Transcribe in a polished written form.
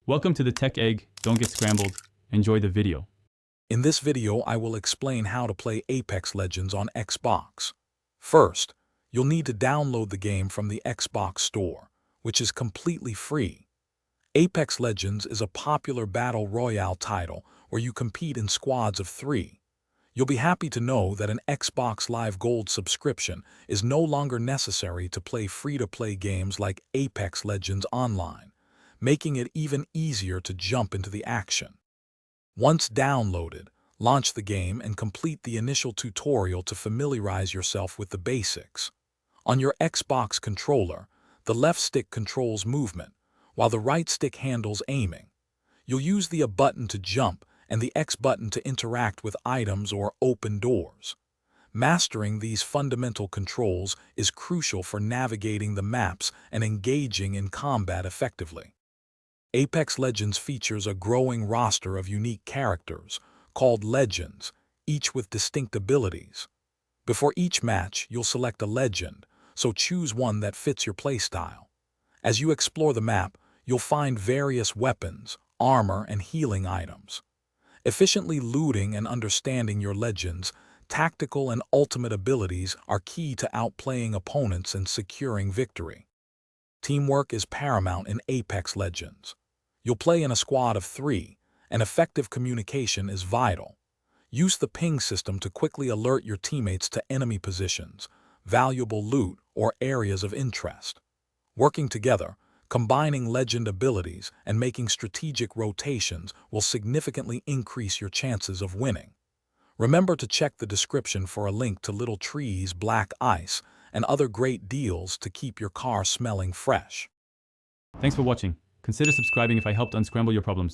Welcome to the Tech Egg. Don't get scrambled. Enjoy the video. In this video, I will explain how to play Apex Legends on Xbox. First, you'll need to download the game from the Xbox Store, which is completely free. Apex Legends is a popular battle royale title where you compete in squads of 3. You'll be happy to know that an Xbox Live Gold subscription is no longer necessary to play free-to-play games like Apex Legends Online, making it even easier to jump into the action. Once downloaded, launch the game and complete the initial tutorial to familiarize yourself with the basics. On your Xbox controller, the left stick controls movement, while the right stick handles aiming. You'll use the A button to jump and the X button to interact with items or open doors. Mastering these fundamental controls is crucial for navigating the maps and engaging in combat effectively. Apex Legends features a growing roster of unique characters, called Legends, each with distinct abilities. Before each match, you'll select a legend, so choose one that fits your playstyle. As you explore the map, you'll find various weapons, armor, and healing items. Efficiently looting and understanding your legends, tactical and ultimate abilities are key to outplaying opponents and securing victory. Teamwork is paramount in Apex Legends. You'll play in a squad of 3, and effective communication is vital. Use the ping system to quickly alert your teammates to enemy positions, valuable loot, or areas of interest. Working together, combining legend abilities and making strategic rotations will significantly increase your chances of winning. Remember to check the description for a link to Little Trees, Black Ice, and other great deals to keep your car smelling fresh. Thanks for watching. Consider subscribing if I helped unscramble your problems.